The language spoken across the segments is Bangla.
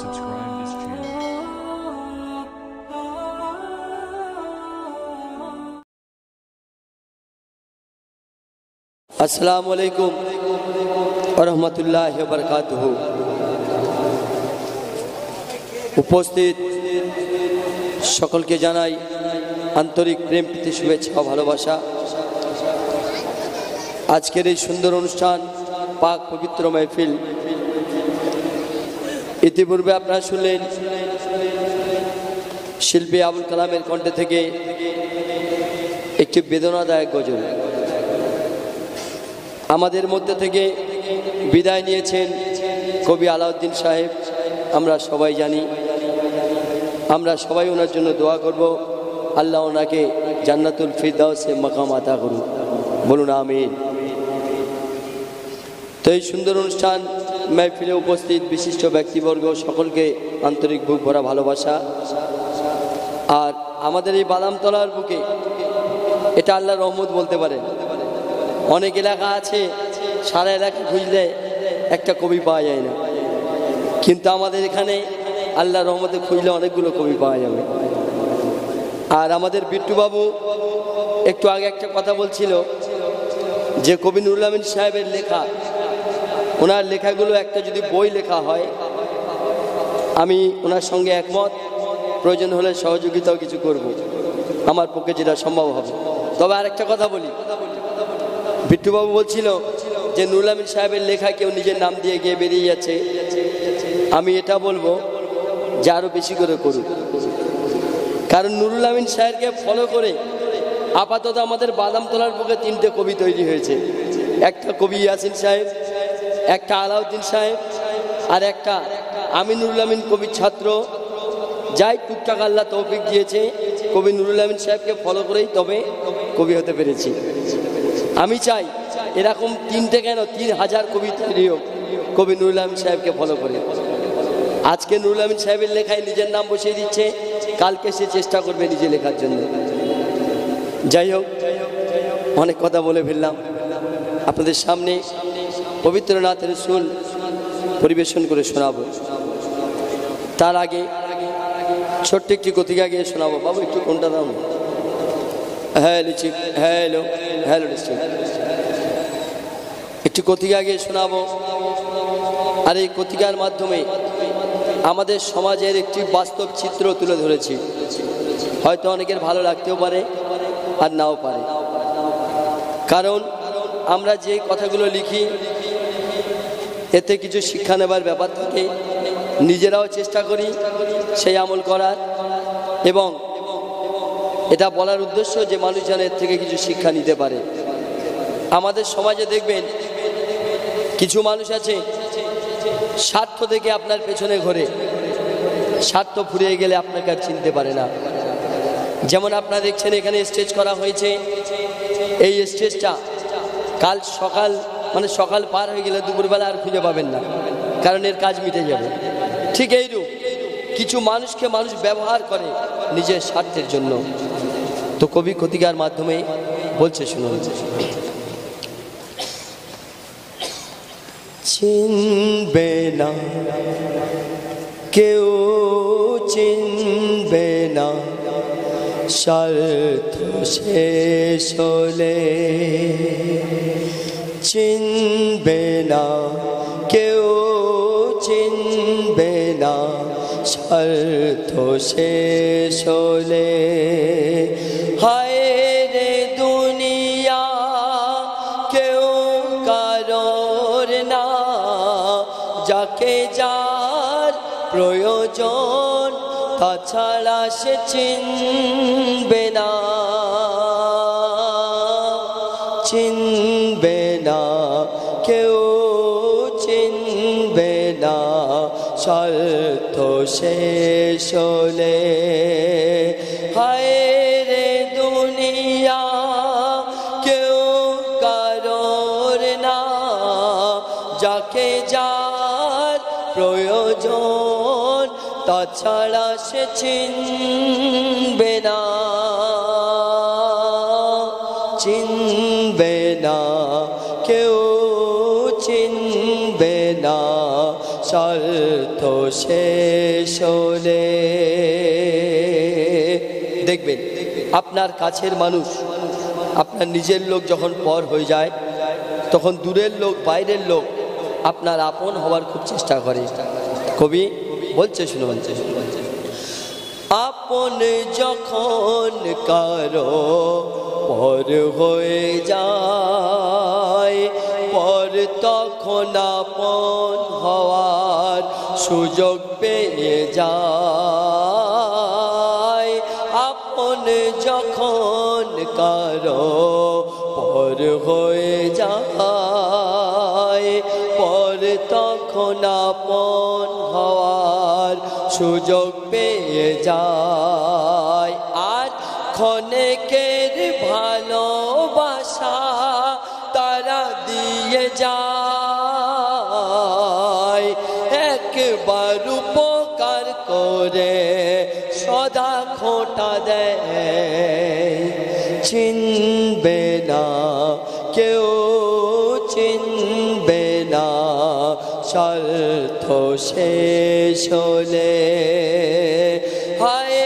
subscribe this channel. अस्सलामु अलैकुम व रहमतुल्लाहि व बरकातुहू। उपस्थित সকলকে জানাই আন্তরিক প্রেম প্রীতি শুভেচ্ছা ও ভালোবাসা। আজকের এই সুন্দর অনুষ্ঠান পাক পবিত্র মাহফিল, ইতিপূর্বে আপনারা শুনলেন শিল্পী আবুল কালামের কণ্ঠে থেকে একটি বেদনাদায়ক গজল। আমাদের মধ্যে থেকে বিদায় নিয়েছেন কবি আলাউদ্দিন সাহেব। আমরা সবাই জানি, আমরা সবাই ওনার জন্য দোয়া করব, আল্লাহ ওনাকে জান্নাতুল ফিরদাউসে মাকাম আতা করুন, বলুন আমিন। তো এই সুন্দর অনুষ্ঠান মাহফিলে উপস্থিত বিশিষ্ট ব্যক্তিবর্গ সকলকে আন্তরিক বুক ভরা ভালোবাসা। আর আমাদের এই বাদামতলার বুকে এটা আল্লাহর রহমত বলতে পারেন। অনেক এলাকা আছে সারা এলাকা খুঁজলে একটা কবি পাওয়া যায় না, কিন্তু আমাদের এখানে আল্লাহর রহমতে খুঁজলে অনেকগুলো কবি পাওয়া যাবে। আর আমাদের বিট্টুবাবু একটু আগে একটা কথা বলছিল যে কবি নুরুল আমিন সাহেবের লেখা, ওনার লেখাগুলো একটা যদি বই লেখা হয়, আমি ওনার সঙ্গে একমত। প্রয়োজন হলে সহযোগিতাও কিছু করব, আমার পক্ষে যেটা সম্ভব হবে। তবে আর একটা কথা বলি, বিট্টুবাবু বলছিল যে নুরুল আমিন সাহেবের লেখা কেউ নিজের নাম দিয়ে গিয়ে বেরিয়ে যাচ্ছে। আমি এটা বলবো যে আরও বেশি করে করুক, কারণ নুরুল আমিন সাহেবকে ফলো করে আপাতত আমাদের বাদামতলার বুকে 3টে কবি তৈরি হয়েছে। একটা কবি ইয়াসিন সাহেব, একটা আলাউদ্দিন সাহেব, আর একটা আমি নুরুল আমিন কবির ছাত্র। যাই টুকটাক আল্লাহ তৌফিক দিয়েছে, কবি নুরুল আমিন সাহেবকে ফলো করেই তবে কবি হতে পেরেছি। আমি চাই এরকম 3টে কেন 3000 কবি তৈরি হোক কবি নুরুল আমিন সাহেবকে ফলো করে। আজকে নুরুল আমিন সাহেবের লেখায় নিজের নাম বসিয়ে দিচ্ছে, কালকে সে চেষ্টা করবে নিজে লেখার জন্য। যাই হোক, অনেক কথা বলে ফেললাম। আপনাদের সামনে পবিত্র নাথ রাসূল পরিবেশন করে শোনাবো। তার আগে ছোট্ট একটি কতিকা গিয়ে শোনাবো। বাবু একটু কোনটা দাও না। হ্যালো হ্যালো হ্যালো, একটু কতিকা গিয়ে শোনাবো। আর এই কতিকার মাধ্যমে আমাদের সমাজের একটি বাস্তব চিত্র তুলে ধরেছি। হয়তো অনেকের ভালো লাগতেও পারে আর নাও পারে, কারণ আমরা যে কথাগুলো লিখি এতে কিছু শিক্ষা নেবার ব্যাপার থাকে। নিজেরাও চেষ্টা করি সেই আমল করার, এবং এটা বলার উদ্দেশ্য যে মানুষ যেন এর থেকে কিছু শিক্ষা নিতে পারে। আমাদের সমাজে দেখবেন কিছু মানুষ আছে স্বার্থ থেকে আপনার পেছনে ঘোরে, স্বার্থ ফুরিয়ে গেলে আপনাকে আর চিনতে পারে না। যেমন আপনারা দেখছেন এখানে স্টেজ করা হয়েছে, এই স্টেজটা কাল সকাল সকাল পার হয়ে গেলে দুপুরবেলা আর খুঁজে পাবেন না, কারণ এর কাজ মিটে যাবে। ঠিক এইরূপ কিছু মানুষকে মানুষ ব্যবহার করে নিজের স্বার্থের জন্য। তো কবি কতিকার মাধ্যমে বলছে, শুনুন। চিনবে না কেউ, চিনবে না স্বার্থ শেষ হলে, চিনবে না কেউ, চিনবে না স্বার্থ শেষ হলে। হায় রে দুনিয়া কেউ কারোর না, যাকে যার প্রয়োজন তাছাড়া সে চিনবে না, চিনবে না কেউ, চিনবে না স্বার্থ শেষ হলে। হায় রে দুনিয়া কেউ কারোর না, যাকে যার প্রয়োজন তাছাড়া সে চিনবে না, চিনবে না কেউ, চিনবে না স্বার্থ শেষ হলে। দেখবেন আপনার কাছের মানুষ, আপনার নিজের লোক যখন পর হয়ে যায়, তখন দূরের লোক, বাইরের লোক আপনার আপন হওয়ার খুব চেষ্টা করে। কবি বলছে, শুনুন, আপন যখন কারো পর হয়ে যায়, পর তখন আপন হওয়ার সুযোগ পেয়ে যায়। আপন যখন কারো পর হয়ে যায়, পর তখন আপন হওয়ার সুযোগ পেয়ে যায়। আর ক্ষণেকের ভালোবাসা তারা দিয়ে যায়, একবার উপকার করে সদা খোঁটা দেয়। চিনবে না কেউ, চিনবে না স্বার্থ শেষ হলে। হায়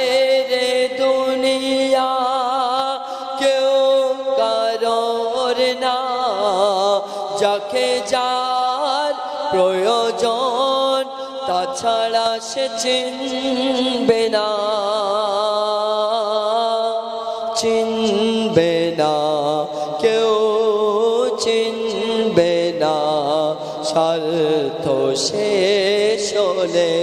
রে দুনিয়া কেউ কারোর না, যাকে যার প্রয়োজন তাছাড়া সে চিনবে না, চিনবে না কেউ, চিনবে না স্বার্থ শেষ হলে।